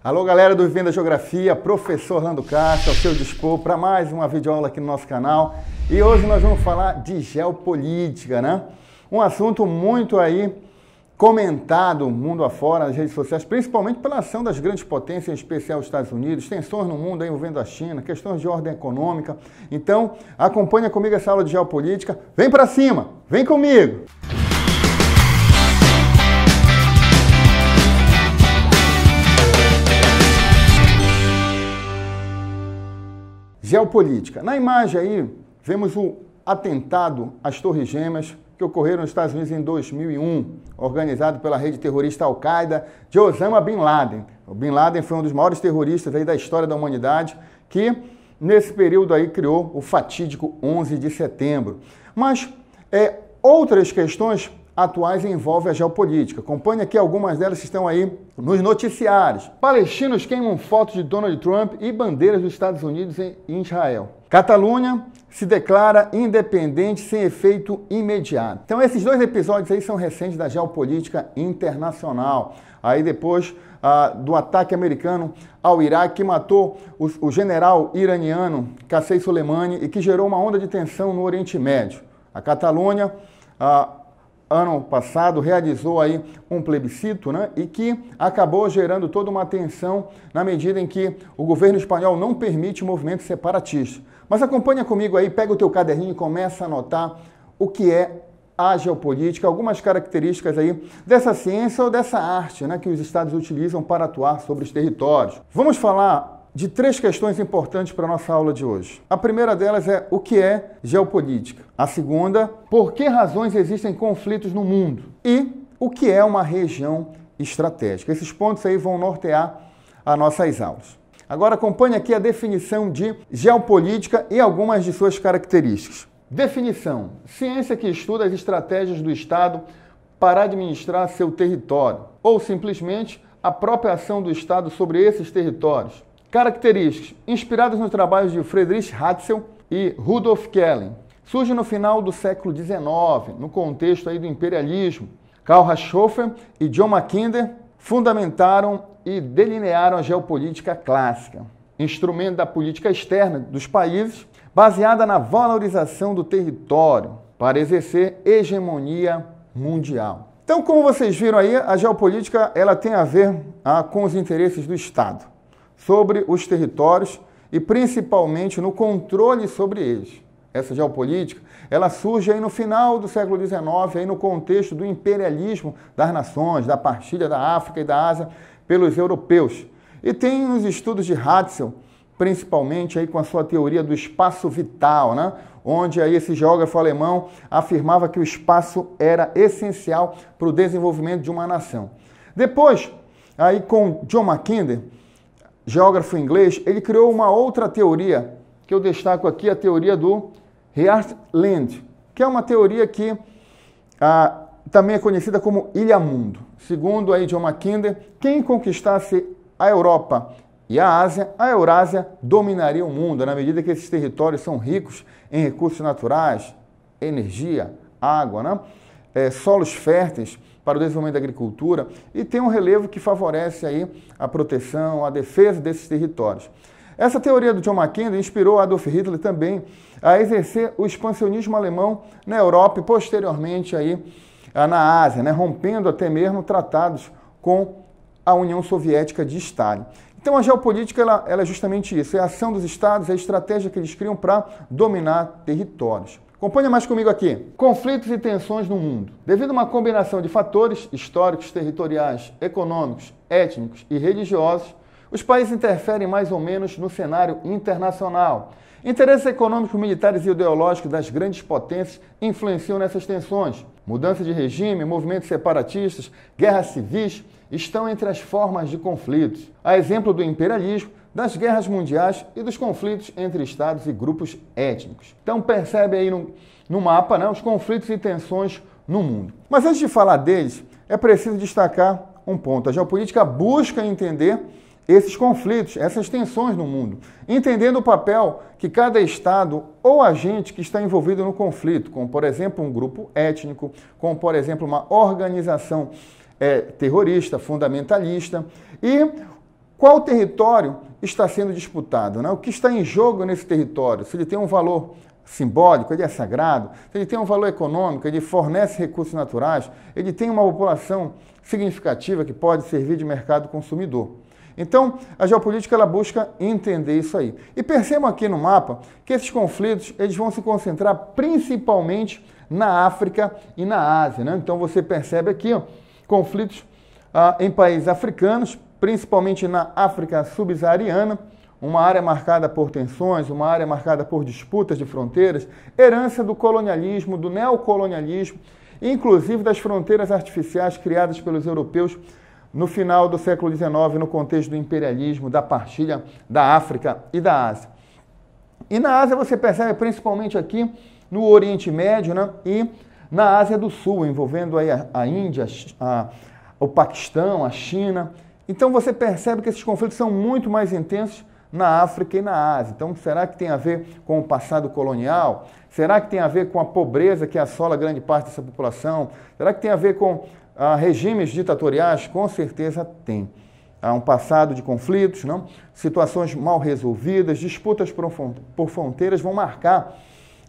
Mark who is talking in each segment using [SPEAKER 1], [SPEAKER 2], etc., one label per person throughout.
[SPEAKER 1] Alô, galera do Vivendo a Geografia, professor Orlando Castro, ao seu dispor para mais uma videoaula aqui no nosso canal. E hoje nós vamos falar de geopolítica, né? Um assunto muito aí comentado mundo afora, nas redes sociais, principalmente pela ação das grandes potências, em especial os Estados Unidos, tensões no mundo aí envolvendo a China, questões de ordem econômica. Então, acompanha comigo essa aula de geopolítica. Vem para cima, vem comigo! Geopolítica. Na imagem aí, vemos o atentado às Torres Gêmeas que ocorreram nos Estados Unidos em 2001, organizado pela rede terrorista Al-Qaeda de Osama Bin Laden. O Bin Laden foi um dos maiores terroristas aí da história da humanidade, que nesse período aí criou o fatídico 11 de setembro. Mas outras questões atuais envolvem a geopolítica. Acompanhe aqui algumas delas que estão aí nos noticiários. Palestinos queimam fotos de Donald Trump e bandeiras dos Estados Unidos em Israel. Catalunha se declara independente sem efeito imediato. Então esses dois episódios aí são recentes da geopolítica internacional. Aí depois do ataque americano ao Iraque, que matou o general iraniano Qasem Soleimani e que gerou uma onda de tensão no Oriente Médio. A Catalunha ano passado realizou aí um plebiscito, né, e que acabou gerando toda uma tensão na medida em que o governo espanhol não permite movimentos separatistas. Mas acompanha comigo aí, pega o teu caderninho e começa a anotar o que é a geopolítica, algumas características aí dessa ciência ou dessa arte, né, que os estados utilizam para atuar sobre os territórios. Vamos falar de três questões importantes para a nossa aula de hoje. A primeira delas é o que é geopolítica. A segunda, por que razões existem conflitos no mundo? E o que é uma região estratégica. Esses pontos aí vão nortear as nossas aulas. Agora acompanhe aqui a definição de geopolítica e algumas de suas características. Definição: ciência que estuda as estratégias do Estado para administrar seu território, ou simplesmente a própria ação do Estado sobre esses territórios. Características: inspiradas no trabalho de Friedrich Hatzel e Rudolf Kellen. Surge no final do século XIX, no contexto aí do imperialismo. Karl Raschhofer e John Mackinder fundamentaram e delinearam a geopolítica clássica, instrumento da política externa dos países, baseada na valorização do território para exercer hegemonia mundial. Então, como vocês viram aí, a geopolítica ela tem a ver com os interesses do Estado sobre os territórios e principalmente no controle sobre eles. Essa geopolítica, ela surge aí no final do século XIX, aí no contexto do imperialismo das nações, da partilha da África e da Ásia pelos europeus. E tem os estudos de Hatzel, principalmente aí com a sua teoria do espaço vital, né? Onde aí esse geógrafo alemão afirmava que o espaço era essencial para o desenvolvimento de uma nação. Depois, aí com John Mackinder, geógrafo inglês, ele criou uma outra teoria, que eu destaco aqui, a teoria do Heartland, que é uma teoria que também é conhecida como Ilha-Mundo. Segundo aí John Mackinder, quem conquistasse a Europa e a Ásia, a Eurásia dominaria o mundo, na medida que esses territórios são ricos em recursos naturais, energia, água, né? Solos férteis para o desenvolvimento da agricultura e tem um relevo que favorece aí a proteção, a defesa desses territórios. Essa teoria do John Mackinder inspirou Adolf Hitler também a exercer o expansionismo alemão na Europa e posteriormente aí na Ásia, né, rompendo até mesmo tratados com a União Soviética de Stalin. Então a geopolítica ela é justamente isso, é a ação dos estados, é a estratégia que eles criam para dominar territórios. Acompanha mais comigo aqui. Conflitos e tensões no mundo. Devido a uma combinação de fatores históricos, territoriais, econômicos, étnicos e religiosos, os países interferem mais ou menos no cenário internacional. Interesses econômicos, militares e ideológicos das grandes potências influenciam nessas tensões. Mudança de regime, movimentos separatistas, guerras civis estão entre as formas de conflitos. A exemplo do imperialismo, das guerras mundiais e dos conflitos entre estados e grupos étnicos. Então percebe aí no mapa, né, os conflitos e tensões no mundo. Mas antes de falar deles, é preciso destacar um ponto. A geopolítica busca entender esses conflitos, essas tensões no mundo, entendendo o papel que cada estado ou agente que está envolvido no conflito, como por exemplo um grupo étnico, como por exemplo uma organização terrorista, fundamentalista, e qual território está sendo disputado, né? O que está em jogo nesse território? Se ele tem um valor simbólico, ele é sagrado, se ele tem um valor econômico, ele fornece recursos naturais, ele tem uma população significativa que pode servir de mercado consumidor. Então, a geopolítica ela busca entender isso aí. E percebam aqui no mapa que esses conflitos eles vão se concentrar principalmente na África e na Ásia, né? Então, você percebe aqui conflitos em países africanos, principalmente na África subsaariana, uma área marcada por tensões, uma área marcada por disputas de fronteiras, herança do colonialismo, do neocolonialismo, inclusive das fronteiras artificiais criadas pelos europeus no final do século XIX, no contexto do imperialismo, da partilha da África e da Ásia. E na Ásia você percebe principalmente aqui no Oriente Médio, né, e na Ásia do Sul, envolvendo aí a Índia, o Paquistão, a China. Então você percebe que esses conflitos são muito mais intensos na África e na Ásia. Então, será que tem a ver com o passado colonial? Será que tem a ver com a pobreza que assola grande parte dessa população? Será que tem a ver com regimes ditatoriais? Com certeza tem. Há um passado de conflitos, não? Situações mal resolvidas, disputas por fronteiras vão marcar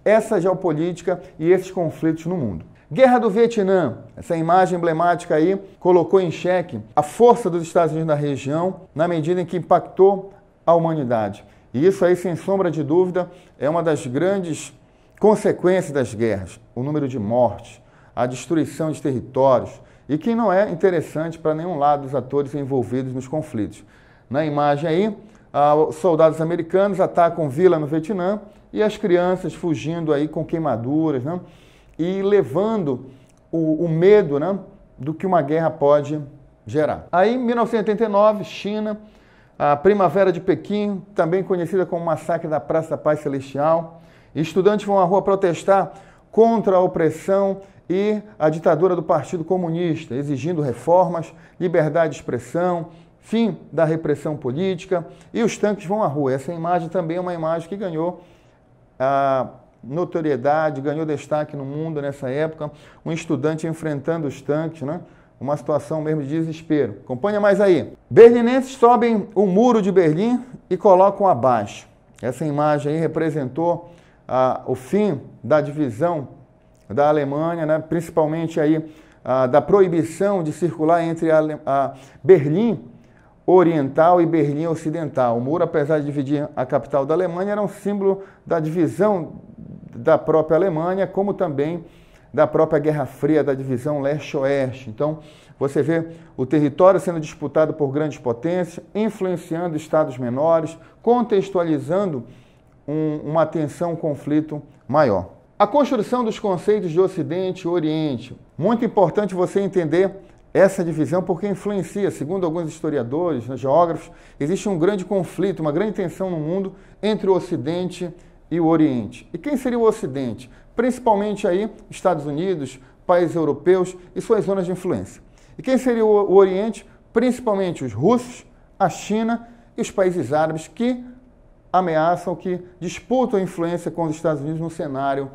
[SPEAKER 1] essa geopolítica e esses conflitos no mundo. Guerra do Vietnã, essa imagem emblemática aí colocou em xeque a força dos Estados Unidos na região na medida em que impactou a humanidade. E isso aí, sem sombra de dúvida, é uma das grandes consequências das guerras. O número de mortes, a destruição de territórios, e que não é interessante para nenhum lado dos atores envolvidos nos conflitos. Na imagem aí, soldados americanos atacam vila no Vietnã e as crianças fugindo aí com queimaduras, né? E levando o medo, né, do que uma guerra pode gerar. Aí, em 1989, China, a Primavera de Pequim, também conhecida como Massacre da Praça da Paz Celestial. Estudantes vão à rua protestar contra a opressão e a ditadura do Partido Comunista, exigindo reformas, liberdade de expressão, fim da repressão política, e os tanques vão à rua. Essa imagem também é uma imagem que ganhou notoriedade, ganhou destaque no mundo nessa época, um estudante enfrentando os tanques, né? Uma situação mesmo de desespero. Acompanha mais aí. Berlinenses sobem o muro de Berlim e colocam abaixo. Essa imagem aí representou o fim da divisão da Alemanha, né? Principalmente aí da proibição de circular entre a Berlim Oriental e Berlim Ocidental. O muro, apesar de dividir a capital da Alemanha, era um símbolo da divisão da própria Alemanha, como também da própria Guerra Fria, da divisão leste-oeste. Então, você vê o território sendo disputado por grandes potências, influenciando estados menores, contextualizando uma tensão, um conflito maior. A construção dos conceitos de Ocidente e Oriente. Muito importante você entender essa divisão porque influencia, segundo alguns historiadores, geógrafos, existe um grande conflito, uma grande tensão no mundo entre o Ocidente e o Oriente. E quem seria o Ocidente? Principalmente aí Estados Unidos, países europeus e suas zonas de influência. E quem seria o Oriente? Principalmente os russos, a China e os países árabes que ameaçam, que disputam a influência com os Estados Unidos no cenário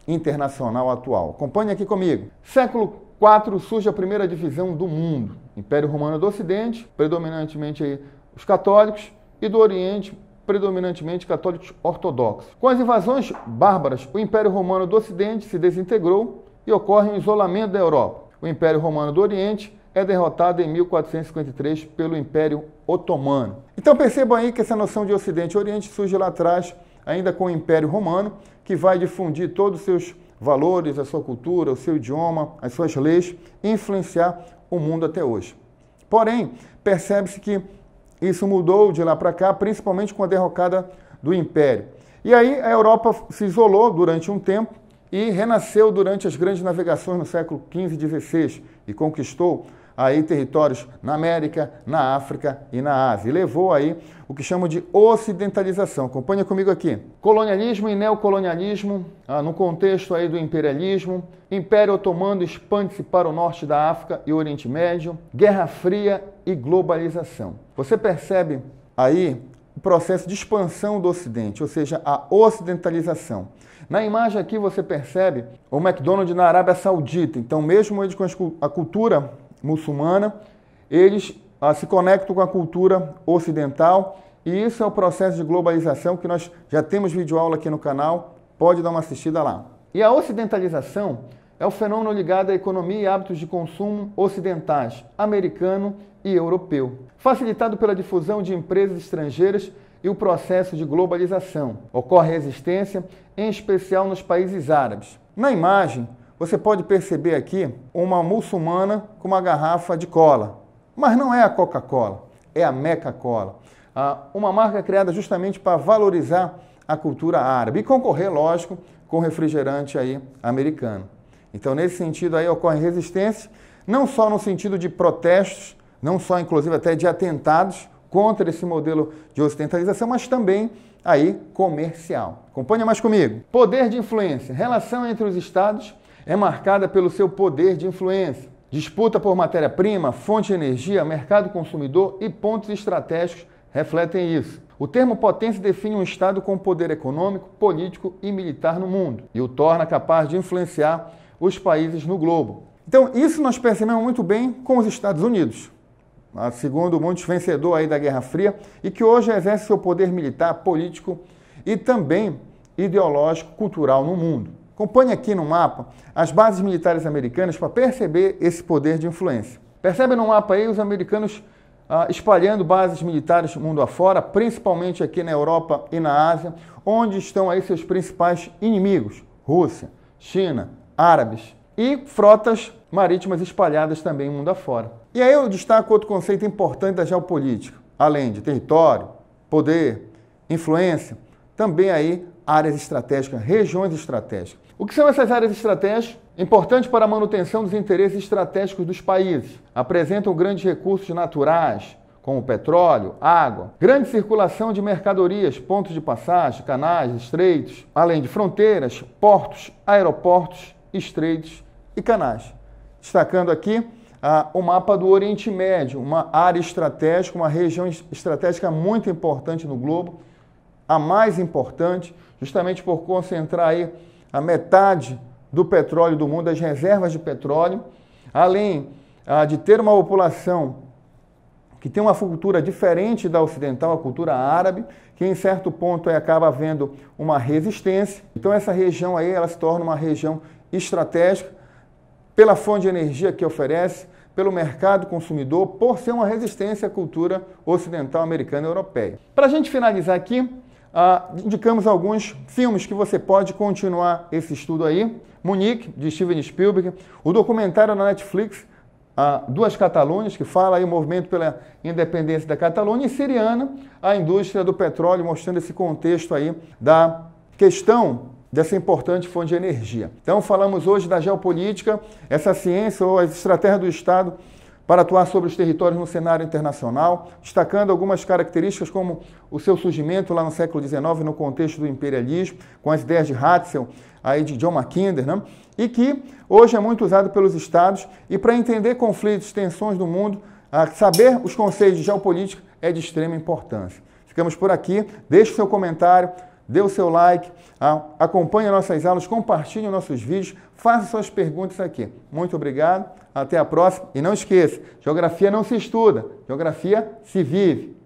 [SPEAKER 1] internacional atual. Acompanhe aqui comigo. Século IV surge a primeira divisão do mundo. Império Romano do Ocidente, predominantemente aí os católicos, e do Oriente, predominantemente católicos ortodoxos. Com as invasões bárbaras, o Império Romano do Ocidente se desintegrou e ocorre um isolamento da Europa. O Império Romano do Oriente é derrotado em 1453 pelo Império Otomano. Então percebam aí que essa noção de Ocidente e Oriente surge lá atrás, ainda com o Império Romano, que vai difundir todos os seus valores, a sua cultura, o seu idioma, as suas leis, e influenciar o mundo até hoje. Porém, percebe-se que isso mudou de lá para cá, principalmente com a derrocada do Império. E aí a Europa se isolou durante um tempo e renasceu durante as grandes navegações no século XV e XVI e conquistou aí territórios na América, na África e na Ásia. E levou aí o que chamam de ocidentalização. Acompanha comigo aqui. Colonialismo e neocolonialismo, no contexto aí do imperialismo. Império Otomano expande-se para o norte da África e Oriente Médio. Guerra Fria e globalização. Você percebe aí o processo de expansão do Ocidente, ou seja, a ocidentalização. Na imagem aqui você percebe o McDonald's na Arábia Saudita. Então, mesmo eles com a cultura muçulmana, eles se conectam com a cultura ocidental, e isso é o processo de globalização que nós já temos videoaula aqui no canal, pode dar uma assistida lá. E a ocidentalização é o fenômeno ligado à economia e hábitos de consumo ocidentais, americano e europeu, facilitado pela difusão de empresas estrangeiras e o processo de globalização. Ocorre resistência, em especial nos países árabes. Na imagem, você pode perceber aqui uma muçulmana com uma garrafa de cola, mas não é a Coca-Cola, é a Meca-Cola, uma marca criada justamente para valorizar a cultura árabe e concorrer, lógico, com o refrigerante aí americano. Então, nesse sentido aí ocorre resistência, não só no sentido de protestos, não só inclusive até de atentados contra esse modelo de ocidentalização, mas também aí comercial. Acompanha mais comigo. Poder de influência. Relação entre os estados é marcada pelo seu poder de influência. Disputa por matéria-prima, fonte de energia, mercado consumidor e pontos estratégicos refletem isso. O termo potência define um estado com poder econômico, político e militar no mundo e o torna capaz de influenciar os países no globo. Então, isso nós percebemos muito bem com os Estados Unidos, segundo muitos vencedor aí da Guerra Fria, e que hoje exerce seu poder militar, político e também ideológico, cultural no mundo. Acompanhe aqui no mapa as bases militares americanas para perceber esse poder de influência. Percebe no mapa aí os americanos espalhando bases militares mundo afora, principalmente aqui na Europa e na Ásia, onde estão aí seus principais inimigos, Rússia, China, árabes e frotas marítimas espalhadas também mundo afora. E aí eu destaco outro conceito importante da geopolítica, além de território, poder, influência, também aí áreas estratégicas, regiões estratégicas. O que são essas áreas estratégicas? Importantes para a manutenção dos interesses estratégicos dos países. Apresentam grandes recursos naturais, como petróleo, água, grande circulação de mercadorias, pontos de passagem, canais, estreitos, além de fronteiras, portos, aeroportos, estreitos e canais. Destacando aqui o mapa do Oriente Médio, uma área estratégica, uma região estratégica muito importante no globo, a mais importante, justamente por concentrar aí a metade do petróleo do mundo, as reservas de petróleo, além de ter uma população que tem uma cultura diferente da ocidental, a cultura árabe, que em certo ponto acaba havendo uma resistência. Então essa região aí ela se torna uma região estratégica pela fonte de energia que oferece, pelo mercado consumidor, por ser uma resistência à cultura ocidental, americana e europeia. Para a gente finalizar aqui, indicamos alguns filmes que você pode continuar esse estudo aí. Munique, de Steven Spielberg, o documentário na Netflix, Duas Catalunhas, que fala aí o movimento pela independência da Catalunha, e Syriana, a indústria do petróleo, mostrando esse contexto aí da questão dessa importante fonte de energia. Então falamos hoje da geopolítica, essa ciência ou as estratégias do Estado para atuar sobre os territórios no cenário internacional, destacando algumas características como o seu surgimento lá no século XIX, no contexto do imperialismo, com as ideias de Hatzel, aí de John Mackinder, né? E que hoje é muito usado pelos Estados, e para entender conflitos, tensões do mundo, saber os conceitos de geopolítica é de extrema importância. Ficamos por aqui, deixe o seu comentário, dê o seu like, acompanhe nossas aulas, compartilhe nossos vídeos, faça suas perguntas aqui. Muito obrigado, até a próxima. E não esqueça, geografia não se estuda, geografia se vive.